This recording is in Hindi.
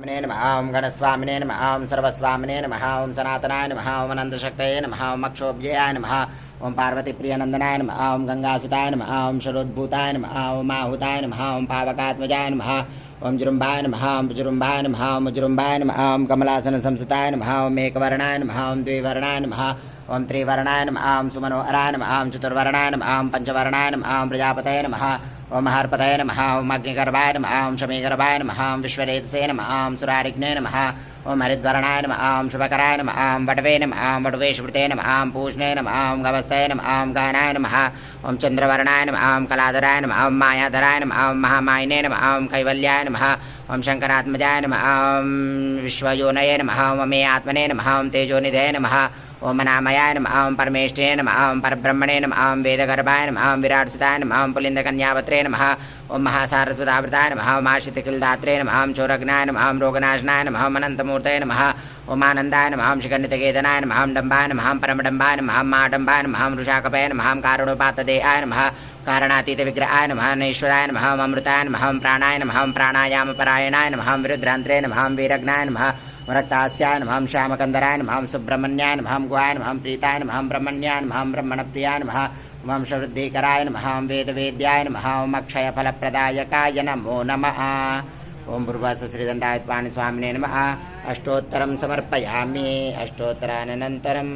नमः ओं गणस्वामिने नमः ओं सर्वस्वामिने नमः ओं सनातनाय नमः ओं अनन्तशक्तये नमः ओं अक्षोभ्ययाय नमः ओं पार्वतीप्रियनन्दनाय नमः ओं गंगासुताय नमः ओं शरोद्भूताय नमः ओं माहुताय नमः ओं पावकात्मजाय नमः ओं जुरुम्बाय नमः ओं जुरुम्बाय नमः ओं जुरुम्बाय नमः ओं कमलासनसंस्थिताय नमः ओं एकवर्णाय नमः ओं द्विवर्णाय नमः ओं त्रिवर्णाय नमः ओं सुमनोहराय नमः ओं चतुर्वर्णाय नमः ओं पंचवर्णाय नमः ओं प्रजापतये नमः ओं महर्पतये नमः ओं अग्निगर्भाय नमः ओं शमीगर्भाय नमः ओं विश्वरेतसे नमः ओं सुरारिग्ने नमः ओं हरिद्वर्णाय नमः ओं शुभकराय नमः ओं वटवे नमः ओं वटवेश्वृते नमः ओं पूष्णे नमः ओं गवस्तये नमः ओं गहनाय नमः ओं चन्द्रवर्णाय नमः ओं कलाधराय नमः ओं मायाधराय नमः ओं महामायिने नमः ओं कैवल्याय नमः ओं शङ्करात्मजाय नमः ओं विश्वयोनये नमः ओं मे आत्मने नमः ओं तेजोनिधये नमः ओं मनामयाय नमः ओं परमेष्ठिने नमः ओं परब्रह्मणे नमः ओं वेदगर्भाय नमः ओं विराट्सुताय नमः ओं पुलिन्दकन्यावत्रे नमः ओं महासारस्वतावृताय नमः ओं आशितकिलदात्रे नमः ओं चोरग्नाय नमः ओं रोगनाशनाय नमः ओं अनन्तमूर्तये नमः ओं आनन्दाय नमः ओं शिखण्डितकेतनाय नमः ओं डम्बाय नमः ओं परमडम्बाय नमः ओं माडम्बाय नमः ओं वृषाकपये नमः ओं कारुणोपातदेहाय नमः कारणातीतविग्रहाय नमः नैश्वराय नमः ओं अमृताय नमः ओं प्राणाय नमः ओं प्राणायामपरायणाय नमः ओं विरुद्रान्त्रे नमः ओं वीरग्नाय नमः रक्तास्याय नमः ओं श्यामकन्दराय नमः ओं सुब्रह्मण्याय नमः ओं गुहाय नमः ओं प्रीताय नमः ओं ब्रह्मण्याय नमः ओं ब्रह्मणप्रियाय नमः ओं वंशवृद्धिकराय नमः ओं वेदवेद्याय नमः ओं अक्षयफलप्रदायकाय नमो नमः ओं भूर्भुवस्सुश्रीदण्डायुधपाणिस्वामिने नमः अष्टोत्तरं समर्पयामि अष्टोत्तरानन्तरं